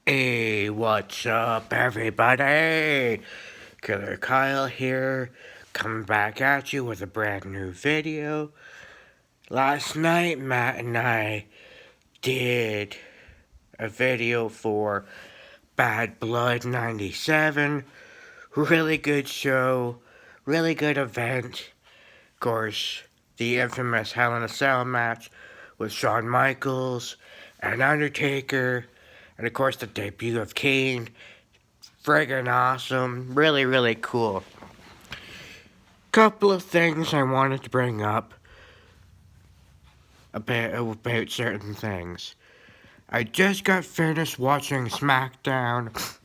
Hey, what's up, everybody? Killer Kyle here, coming back at you with a brand new video. Last night, Matt and I did a video for Bad Blood 97. Really good show, really good event. Of course, the infamous Hell in a Cell match with Shawn Michaels and Undertaker. And of course, the debut of Kane. Friggin' awesome. Really, really cool. Couple of things I wanted to bring up about certain things. I just got finished watching Smackdown.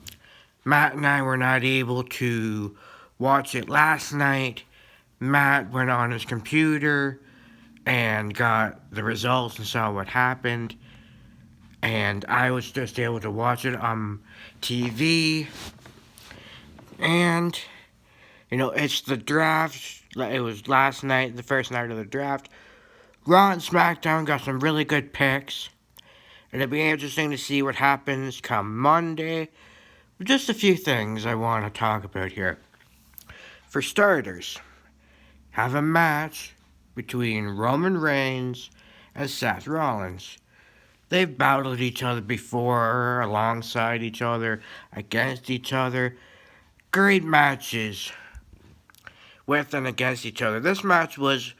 Matt and I were not able to watch it last night. Matt went on his computer and got the results and saw what happened. And I was just able to watch it on TV. And it's the draft. It was last night, the first night of the draft. Raw and SmackDown got some really good picks. And it'll be interesting to see what happens come Monday. Just a few things I want to talk about here. For starters, have a match between Roman Reigns and Seth Rollins. They've battled each other before, alongside each other, against each other. Great matches with and against each other. This match was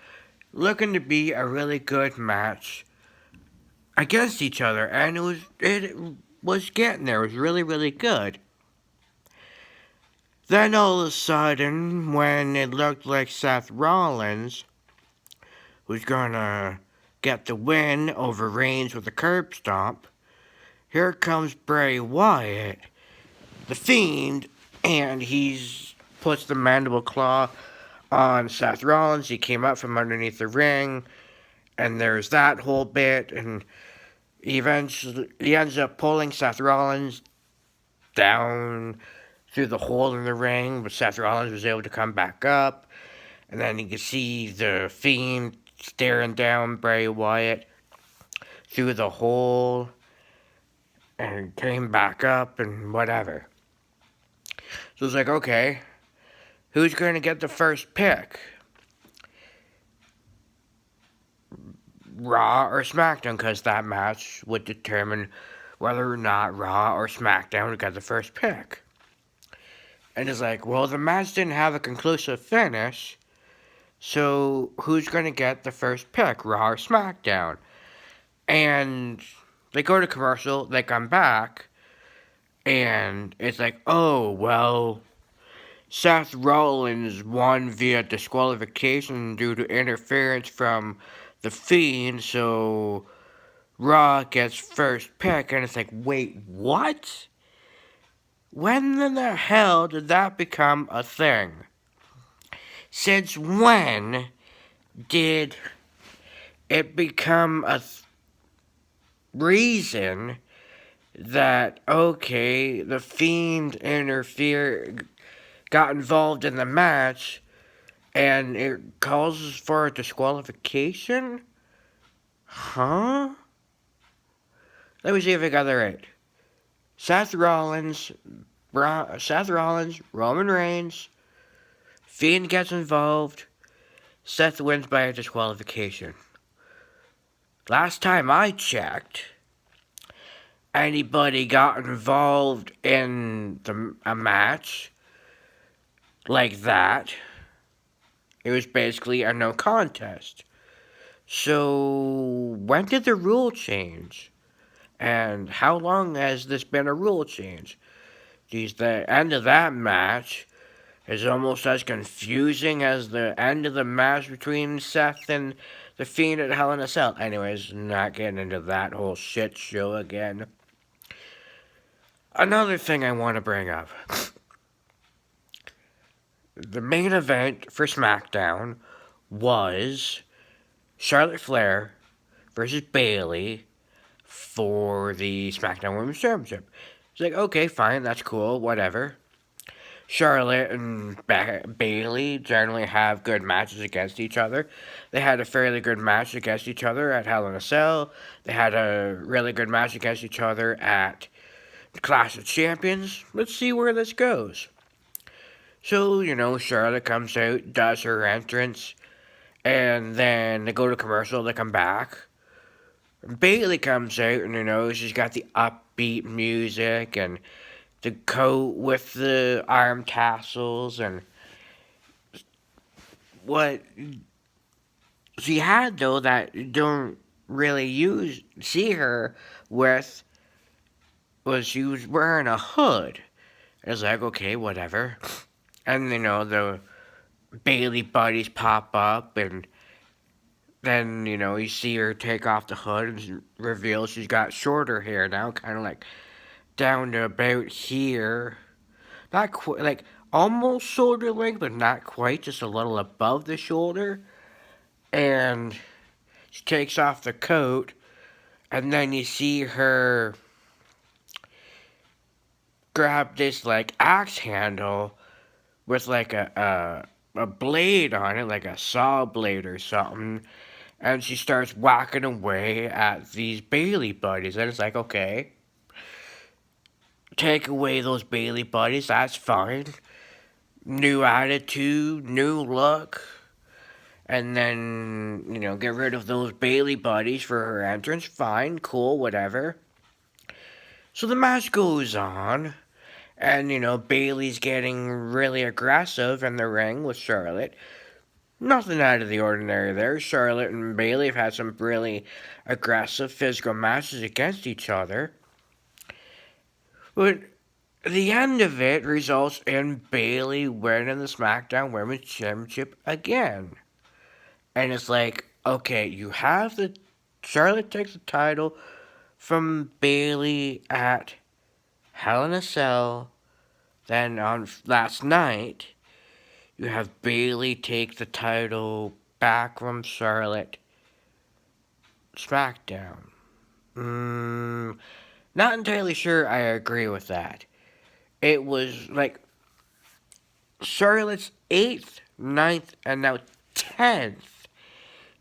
looking to be a really good match against each other, and it was getting there. It was really, really good. Then all of a sudden, when it looked like Seth Rollins was gonna get the win over Reigns with a curb stomp, here comes Bray Wyatt, the Fiend, and he's puts the mandible claw on Seth Rollins. He came up from underneath the ring, and there's that whole bit, and eventually he ends up pulling Seth Rollins down through the hole in the ring, but Seth Rollins was able to come back up, and then you can see the Fiend staring down Bray Wyatt through the hole, and came back up, and whatever. So it's like, okay, who's going to get the first pick? Raw or SmackDown, because that match would determine whether or not Raw or SmackDown would get the first pick. And it's like, well, the match didn't have a conclusive finish, so who's going to get the first pick, Raw or SmackDown? And they go to commercial, they come back, and it's like, oh, well, Seth Rollins won via disqualification due to interference from the Fiend, so Raw gets first pick, and it's like, wait, what? When in the hell did that become a thing? Since when did it become a reason that, okay, the Fiend got involved in the match, and it calls for a disqualification? Huh? Let me see if I got that right. Seth Rollins, Roman Reigns, Fiend gets involved, Seth wins by a disqualification. Last time I checked, anybody got involved in a match like that, it was basically a no contest. So, when did the rule change? And how long has this been a rule change? Geez, the end of that match is almost as confusing as the end of the match between Seth and the Fiend at Hell in a Cell. Anyways, not getting into that whole shit show again. Another thing I want to bring up. The main event for SmackDown was Charlotte Flair versus Bayley for the SmackDown Women's Championship. It's like, okay, fine, that's cool, whatever. Charlotte and Bayley generally have good matches against each other. They had a fairly good match against each other at Hell in a Cell. They had a really good match against each other at Clash of Champions. Let's see where this goes. So, Charlotte comes out, does her entrance, and then they go to commercial, they come back. Bailey comes out, and she's got the upbeat music and the coat with the arm tassels, and what she had though that you don't really see her with was she was wearing a hood. It's like, okay, whatever. And the Bailey buddies pop up, and then you see her take off the hood and reveal she's got shorter hair now, kind of like down to about here. Not quite, like almost shoulder length, but not quite, just a little above the shoulder. And she takes off the coat, and then you see her grab this like axe handle with like a blade on it, like a saw blade or something, and she starts whacking away at these Bailey buddies. And it's like, okay, take away those Bailey buddies, that's fine. New attitude, new look. And then, get rid of those Bailey buddies for her entrance. Fine, cool, whatever. So the match goes on. And, Bailey's getting really aggressive in the ring with Charlotte. Nothing out of the ordinary there. Charlotte and Bailey have had some really aggressive physical matches against each other. But the end of it results in Bailey winning the Smackdown Women's Championship again. And it's like, okay, you have the Charlotte takes the title from Bailey at Hell in a Cell. Then on last night, you have Bailey take the title back from Charlotte. Smackdown. Not entirely sure I agree with that. It was like Charlotte's 8th, 9th, and now 10th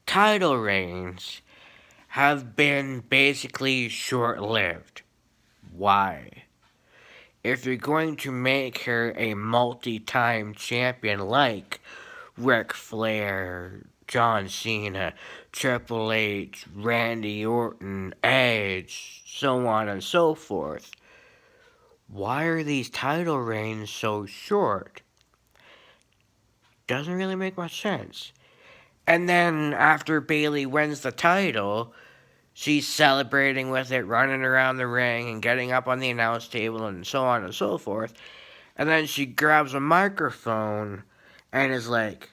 title reigns have been basically short-lived. Why? If you're going to make her a multi-time champion like Ric Flair, John Cena, Triple H, Randy Orton, Edge, so on and so forth, why are these title reigns so short? Doesn't really make much sense. And then after Bailey wins the title, she's celebrating with it, running around the ring and getting up on the announce table and so on and so forth. And then she grabs a microphone and is like,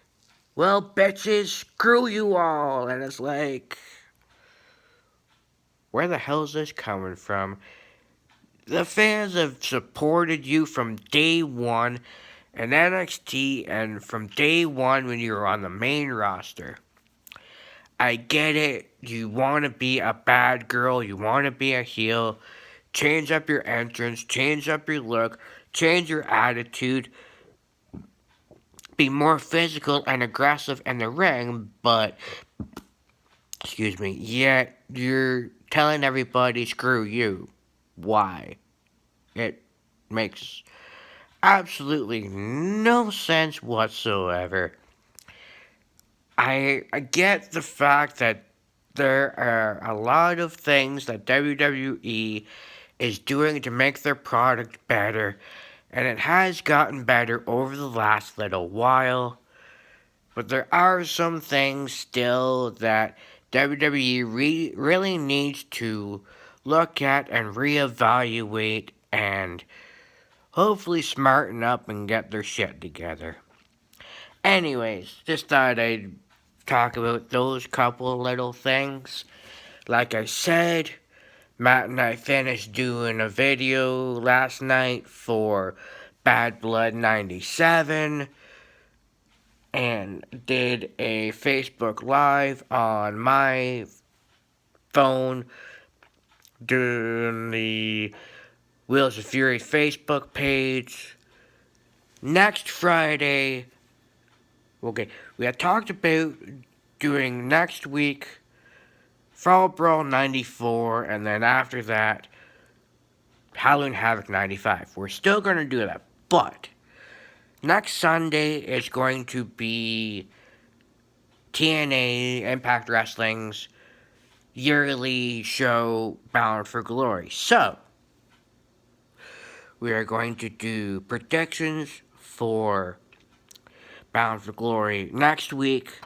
well, bitches, screw you all. And it's like, where the hell is this coming from? The fans have supported you from day one in NXT and from day one when you were on the main roster. I get it. You want to be a bad girl. You want to be a heel. Change up your entrance. Change up your look. Change your attitude. Be more physical and aggressive in the ring. But, yet you're telling everybody, screw you. Why? It makes absolutely no sense whatsoever. I get the fact that there are a lot of things that WWE is doing to make their product better, and it has gotten better over the last little while, but there are some things still that WWE really needs to look at and reevaluate and hopefully smarten up and get their shit together. Anyways, just thought I'd talk about those couple little things. Like I said, Matt and I finished doing a video last night for Bad Blood 97 and did a Facebook Live on my phone during the Wheels of Fury Facebook page. Next Friday, okay, we had talked about doing next week Fall Brawl 94, and then after that, Halloween Havoc 95. We're still going to do that, but next Sunday is going to be TNA Impact Wrestling's yearly show, Bound for Glory. So, we are going to do predictions for Bound for Glory next week.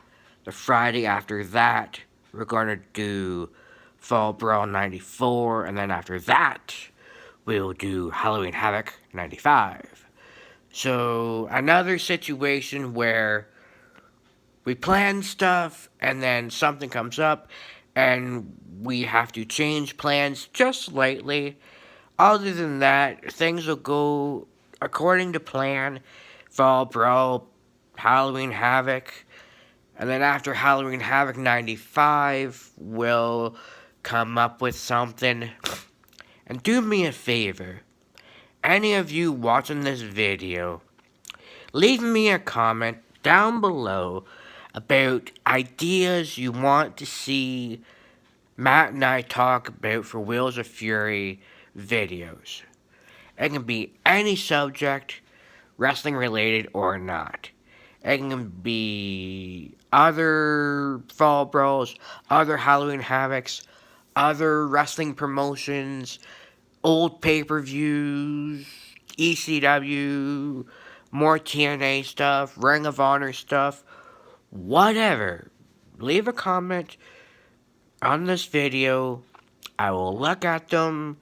The Friday after that, we're going to do Fall Brawl 94, and then after that, we'll do Halloween Havoc 95. So, another situation where we plan stuff and then something comes up and we have to change plans just slightly. Other than that, things will go according to plan. Fall Brawl, Halloween Havoc, and then after Halloween Havoc 95, we'll come up with something. And do me a favor, any of you watching this video, leave me a comment down below about ideas you want to see Matt and I talk about for Wheels of Fury videos. It can be any subject, wrestling related or not. It can be other Fall Brawls, other Halloween Havocs, other wrestling promotions, old pay-per-views, ECW, more TNA stuff, Ring of Honor stuff, whatever. Leave a comment on this video. I will look at them,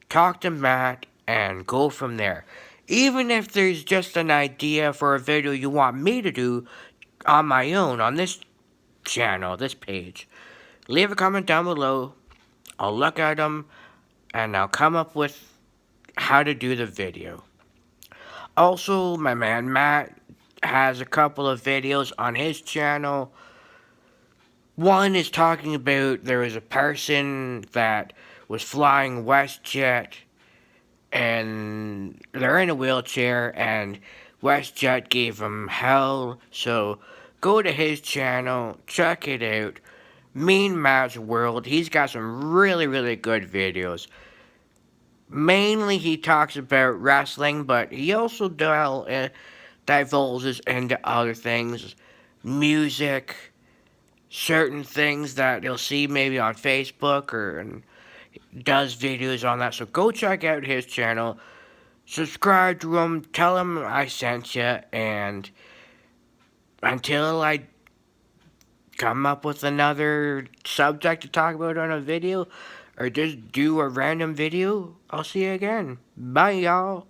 talk to Matt, and go from there. Even if there's just an idea for a video you want me to do on my own, on this channel, this page, leave a comment down below. I'll look at them, and I'll come up with how to do the video. Also, my man Matt has a couple of videos on his channel. One is talking about there was a person that was flying WestJet and they're in a wheelchair and WestJet gave him hell. So go to his channel, check it out. Mean Matt's World. He's got some really, really good videos. Mainly he talks about wrestling, but he also divulges into other things. Music, certain things that you'll see maybe on Facebook or does videos on that. So go check out his channel. Subscribe to him. Tell him I sent you. And until I come up with another subject to talk about on a video, or just do a random video, I'll see you again. Bye, y'all.